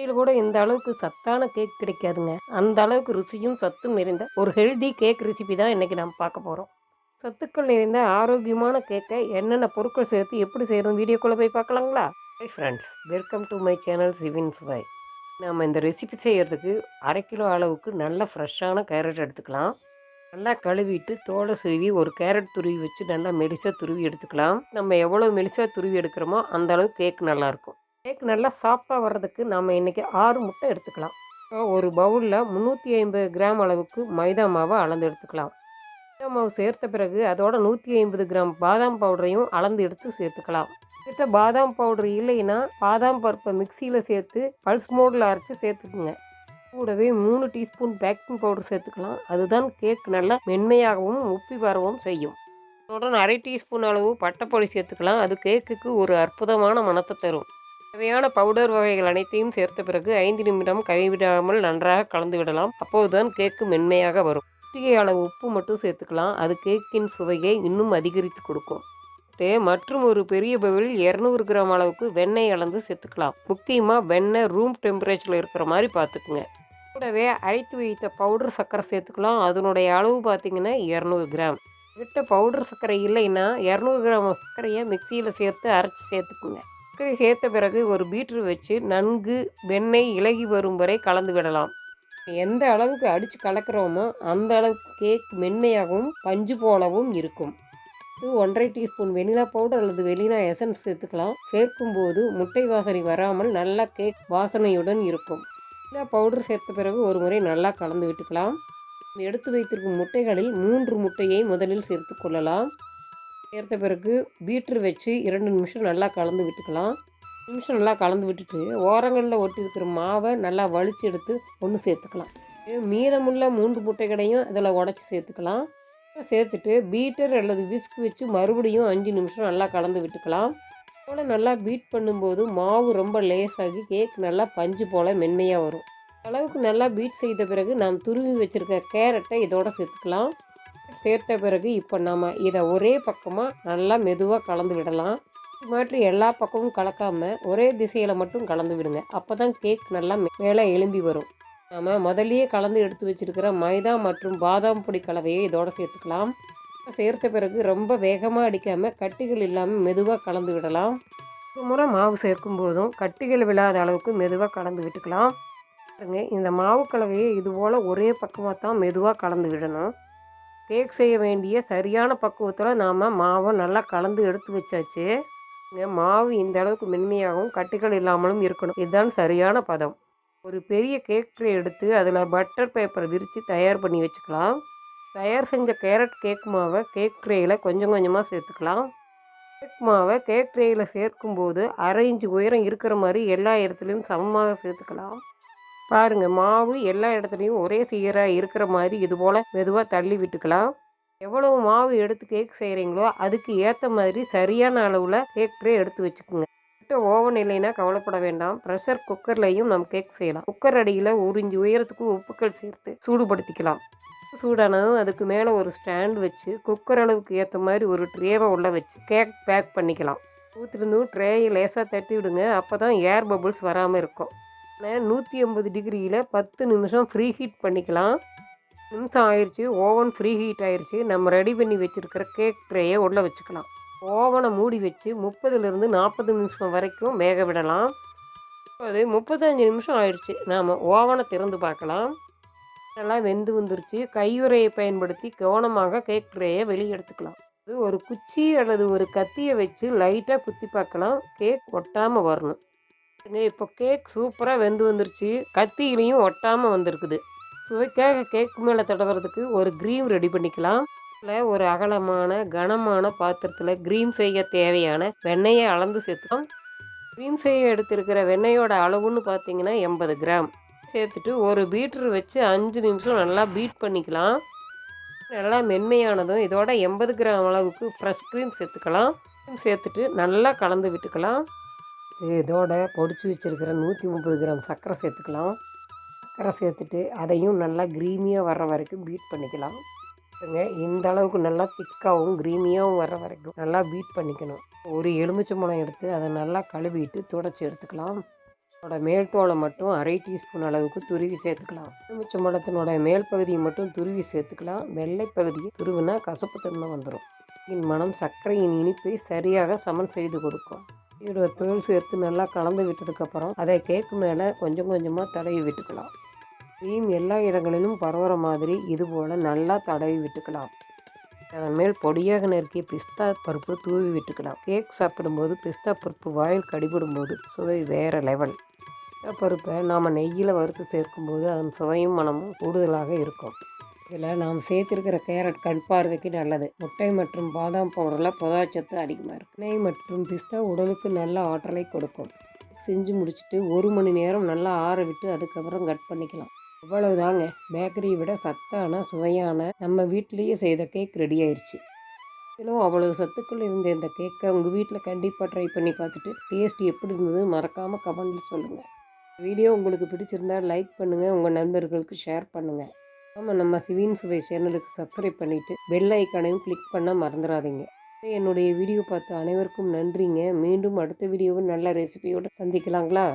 கடையில் கூட இந்த அளவுக்கு சத்தான கேக் கிடைக்காதுங்க. அந்த அளவுக்கு ருசியும் சத்தும் நிறைந்த ஒரு ஹெல்தி கேக் ரெசிபி தான் இன்னைக்கு நம்ம பார்க்க போறோம். சத்துக்கள் நிறைந்த ஆரோக்கியமான கேக்கை என்னென்ன பொருட்கள் சேர்த்து எப்படி செய்யணும் வீடியோக்குள்ள போய் பார்க்கலாங்களா? Hi friends, welcome to my channel சிவின் சுவை. நம்ம இந்த ரெசிபி செய்யறதுக்கு 1/2 கிலோ அளவுக்கு நல்ல ஃப்ரெஷ்ஷான கேரட் எடுத்துக்கலாம். நல்லா கழுவிட்டு தோலை சீவி ஒரு கேரட் துருவி வச்சு நல்லா மெலிசாக துருவி எடுத்துக்கலாம். நம்ம எவ்வளோ மெலிசாக துருவி எடுக்கிறோமோ அந்த அளவுக்கு கேக் நல்லாயிருக்கும். கேக் நல்லா சாஃப்டாக வர்றதுக்கு நம்ம இன்றைக்கி 6 முட்டை எடுத்துக்கலாம். ஒரு பவுலில் 350 கிராம் அளவுக்கு மைதா மாவை அளந்து எடுத்துக்கலாம். மைதா மாவு சேர்த்த பிறகு அதோட 150 கிராம் பாதாம் பவுடரையும் அளந்து எடுத்து சேர்த்துக்கலாம். கிட்ட பாதாம் பவுடர் இல்லைன்னா பாதாம் பருப்பை மிக்சியில் சேர்த்து பல்ஸ் மோடில் அரைச்சி சேர்த்துக்குங்க. கூடவே 3 டீஸ்பூன் பேக்கிங் பவுடர் சேர்த்துக்கலாம். அதுதான் கேக் நல்லா மென்மையாகவும் உப்பி வரவும் செய்யும். அதோட 1/2 டீஸ்பூன் அளவு பட்டைப்பொடி சேர்த்துக்கலாம். அது கேக்குக்கு ஒரு அற்புதமான மணத்தை தரும். தேவையான பவுடர் வகைகள் அனைத்தையும் சேர்த்த பிறகு 5 நிமிடம் கைவிடாமல் நன்றாக கலந்து விடலாம். அப்போதுதான் கேக்கு மென்மையாக வரும். சிட்டிகை அளவு உப்பு மட்டும் சேர்த்துக்கலாம். அது கேக்கின் சுவையை இன்னும் அதிகரித்து கொடுக்கும். மற்றும் ஒரு பெரிய பவுலில் 200 கிராம் அளவுக்கு வெண்ணெய் அளந்து சேர்த்துக்கலாம். முக்கியமாக வெண்ணெய் ரூம் டெம்பரேச்சரில் இருக்கிற மாதிரி பார்த்துக்குங்க. கூடவே அரைத்து வைத்த பவுடர் சர்க்கரை சேர்த்துக்கலாம். அதனுடைய அளவு பார்த்திங்கன்னா 200 கிராம். கிட்ட பவுடர் சர்க்கரை இல்லைன்னா 200 கிராம் சர்க்கரையை மிக்சியில் சேர்த்து அரைச்சி சேர்த்துக்குங்க. சர்க்கரை சேர்த்த பிறகு ஒரு பீட்ரு வச்சு நன்கு வெண்ணெய் இலகி வரும் வரை கலந்து விடலாம். எந்த அளவுக்கு அடித்து கலக்கிறோமோ அந்த அளவுக்கு கேக் மென்மையாகவும் பஞ்சு போலவும் இருக்கும். 1/2 டீஸ்பூன் வெனிலா பவுடர் அல்லது வெனிலா எசன்ஸ் சேர்த்துக்கலாம். சேர்க்கும்போது முட்டை வாசனை வராமல் நல்லா கேக் வாசனையுடன் இருக்கும். வெனிலா பவுடர் சேர்த்த பிறகு ஒரு முறை நல்லா கலந்து விட்டுக்கலாம். எடுத்து வைத்திருக்கும் முட்டைகளில் 3 முட்டையை முதலில் சேர்த்து கொள்ளலாம். சேர்த்த பிறகு பீட்ரு வச்சு 2 நிமிஷம் நல்லா கலந்து விட்டுக்கலாம். நல்லா கலந்து விட்டுட்டு ஓரங்களில் ஒட்டி இருக்கிற மாவை நல்லா வலிச்சு எடுத்து ஒன்று சேர்த்துக்கலாம். மீதமுள்ள 3 முட்டைகளையும் அதில் உடச்சி சேர்த்துக்கலாம். சேர்த்துட்டு பீட்டர் அல்லது விஸ்க் வச்சு மறுபடியும் 5 நிமிஷம் நல்லா கலந்து விட்டுக்கலாம். போல் நல்லா பீட் பண்ணும்போது மாவு ரொம்ப லேஸாகி கேக் நல்லா பஞ்சு போல் மென்மையாக வரும். அளவுக்கு நல்லா பீட் செய்த பிறகு நாம் துருவி வச்சுருக்க கேரட்டை இதோட சேர்த்துக்கலாம். சேர்த்த பிறகு இப்போ நம்ம இதை ஒரே பக்கமாக நல்லா மெதுவாக கலந்து விடலாம். மாற்றி எல்லா பக்கமும் கலக்காமல் ஒரே திசையில் மட்டும் கலந்து விடுங்க. அப்போ தான் கேக் நல்லா மேலே எழும்பி வரும். நம்ம முதல்லையே கலந்து எடுத்து வச்சுருக்கிற மைதா மற்றும் பாதாம் பொடி கலவையை இதோடு சேர்த்துக்கலாம். சேர்த்த பிறகு ரொம்ப வேகமாக அடிக்காமல் கட்டிகள் இல்லாமல் மெதுவாக கலந்து விடலாம். ஒரு முறை மாவு சேர்க்கும் போதும் கட்டிகள் விழாத அளவுக்கு மெதுவாக கலந்து விட்டுக்கலாம். இந்த மாவு கலவையை இதுபோல் ஒரே பக்கமாக தான் மெதுவாக கலந்து விடணும். கேக் செய்ய வேண்டிய சரியான பக்குவத்தில் நாம் மாவை நல்லா கலந்து எடுத்து வச்சாச்சு. மாவு இந்த அளவுக்கு மென்மையாகவும் கட்டிகள் இல்லாமலும் இருக்கணும். இதுதான் சரியான பதம். ஒரு பெரிய கேக் ட்ரே எடுத்து அதில் பட்டர் பேப்பர் விரித்து தயார் பண்ணி வச்சுக்கலாம். தயார் செஞ்ச கேரட் கேக் மாவை கேக் ட்ரேயில் கொஞ்சம் கொஞ்சமாக சேர்த்துக்கலாம். கேக் மாவை கேக் ட்ரேயில் சேர்க்கும்போது 1/2 இன்ச்சு உயரம் இருக்கிற மாதிரி எல்லா இடத்துலையும் சமமாக சேர்த்துக்கலாம். பாருங்கள், மாவு எல்லா இடத்துலையும் ஒரே சீராக இருக்கிற மாதிரி இதுபோல் மெதுவாக தள்ளி விட்டுக்கலாம். எவ்வளவு மாவு எடுத்து கேக் செய்கிறீங்களோ அதுக்கு ஏற்ற மாதிரி சரியான அளவில் கேக் ட்ரே எடுத்து வச்சுக்கோங்க. ஓவன் இல்லைன்னா கவலைப்பட வேண்டாம். ப்ரெஷர் குக்கர்லையும் நம்ம கேக் செய்யலாம். குக்கர் அடியில் 1 இன்ச்சு உயரத்துக்கு உப்புக்கள் சேர்த்து சூடுபடுத்திக்கலாம். சூடானதும் அதுக்கு மேலே ஒரு ஸ்டாண்ட் வச்சு குக்கர் அளவுக்கு ஏற்ற மாதிரி ஒரு ட்ரேவை உள்ள வச்சு கேக் பேக் பண்ணிக்கலாம். ஊற்றிருந்தும் ட்ரேயை லேசாக தட்டி விடுங்க. அப்போ தான் ஏர் பபுள்ஸ் வராமல் இருக்கும். 180 டிகிரியில் 10 நிமிஷம் ஃப்ரீ ஹீட் பண்ணிக்கலாம். நிமிஷம் ஆயிடுச்சு, ஓவன் ஃப்ரீ ஹீட் ஆயிடுச்சு. நம்ம ரெடி பண்ணி வச்சுருக்கிற கேக் ட்ரேயை உள்ளே வச்சுக்கலாம். ஓவனை மூடி வச்சு 30லிருந்து 40 நிமிஷம் வரைக்கும் வேக விடலாம். அது 35 நிமிஷம் ஆயிடுச்சு. நாம் ஓவனை திறந்து பார்க்கலாம். நல்லா வெந்து வந்துருச்சு. கையுறையை பயன்படுத்தி கவனமாக கேக் ட்ரேயை வெளியே எடுத்துக்கலாம். அது ஒரு குச்சி அல்லது ஒரு கத்தியை வச்சு லைட்டாக குத்தி பார்க்கலாம். கேக் ஒட்டாமல் வரணும். இப்போ கேக் சூப்பராக வெந்து வந்துருச்சு. கத்தியிலையும் ஒட்டாமல் வந்திருக்குது. சுவைக்காக கேக் மேலே தடவுறதுக்கு ஒரு க்ரீம் ரெடி பண்ணிக்கலாம். ஒரு அகலமான கனமான பாத்திரத்தில் க்ரீம் செய்ய தேவையான வெண்ணெயை அளந்து சேர்த்துக்கலாம். க்ரீம் செய்ய எடுத்திருக்கிற வெண்ணெயோட அளவுன்னு பார்த்தீங்கன்னா 80 கிராம் சேர்த்துட்டு ஒரு பீட்ரு வச்சு 5 நிமிஷம் நல்லா பீட் பண்ணிக்கலாம். நல்லா மென்மையானதும் இதோட 80 கிராம் அளவுக்கு ஃப்ரெஷ் க்ரீம் சேர்த்துக்கலாம். சேர்த்துட்டு நல்லா கலந்து விட்டுக்கலாம். இதோட பொடிச்சு வச்சுருக்கிற 130 கிராம் சர்க்கரை சேர்த்துக்கலாம். சர்க்கரை சேர்த்துட்டு அதையும் நல்லா க்ரீமியாக வர்ற வரைக்கும் பீட் பண்ணிக்கலாம். இந்த அளவுக்கு நல்லா திக்காகவும் க்ரீமியாகவும் வர்ற வரைக்கும் நல்லா பீட் பண்ணிக்கணும். ஒரு எலுமிச்சம்பழம் எடுத்து அதை நல்லா கழுவிட்டு துடைச்சி எடுத்துக்கலாம். அதோட மேல் தோலை மட்டும் 1/2 டீஸ்பூன் அளவுக்கு துருவி சேர்த்துக்கலாம். எலுமிச்சம்பழத்தினோட மேல் பகுதியை மட்டும் துருவி சேர்த்துக்கலாம். வெள்ளை பகுதியை துருவினா கசப்பு தன்மை வந்துடும். மனம் சர்க்கரையின் இனிப்பை சரியாக சமன் செய்து கொடுக்கும். இதோட தோல் சேர்த்து நல்லா கலந்து விட்டதுக்கப்புறம் அதை கேக்கு மேலே கொஞ்சம் கொஞ்சமாக தடவி விட்டுக்கலாம். க்ரீம் எல்லா இடங்களிலும் பரவுற மாதிரி இது போல் நல்லா தடவி விட்டுக்கலாம். அதன் மேல் பொடியாக நறுக்கிய பிஸ்தா பருப்பு தூவி விட்டுக்கலாம். கேக் சாப்பிடும்போது பிஸ்தா பருப்பு வாயில் கடிபடும்போது சுவை வேறு லெவல். பிஸ்தா பருப்பை நாம் நெய்யில் வறுத்து சேர்க்கும்போது அதன் சுவையும் மனமும் கூடுதலாக இருக்கும். இதில் நாம் சேர்த்துருக்கிற கேரட் கண் பார்வைக்கு நல்லது. முட்டை மற்றும் பாதாம் பவுடரில் புரதச்சத்து அதிகமாக இருக்குது. நெய் மற்றும் பிஸ்தா உடலுக்கு நல்ல ஆற்றலை கொடுக்கும். செஞ்சு முடிச்சுட்டு 1 மணி நேரம் நல்லா ஆற விட்டு அதுக்கப்புறம் கட் பண்ணிக்கலாம். அவ்வளவுதாங்க, பேக்கரியை விட சத்தான சுவையான நம்ம வீட்டிலேயே செய்த கேக் ரெடி ஆயிடுச்சு. இதிலும் அவ்வளவு சத்துக்கள் இருந்த இந்த கேக்கை உங்கள் வீட்டில் கண்டிப்பாக ட்ரை பண்ணி பார்த்துட்டு டேஸ்ட் எப்படி இருந்தது மறக்காமல் கமெண்ட்டில் சொல்லுங்கள். வீடியோ உங்களுக்கு பிடிச்சிருந்தால் லைக் பண்ணுங்கள், உங்கள் நண்பர்களுக்கு ஷேர் பண்ணுங்கள். நம்ம சிவின் சுவை சேனலுக்கு சப்ஸ்கிரைப் பண்ணிவிட்டு பெல் ஐக்கானையும் கிளிக் பண்ண மறந்துடாதீங்க. என்னுடைய வீடியோ பார்த்த அனைவருக்கும் நன்றிங்க. மீண்டும் அடுத்த வீடியோவில் நல்ல ரெசிபியோடு சந்திக்கலாங்களா?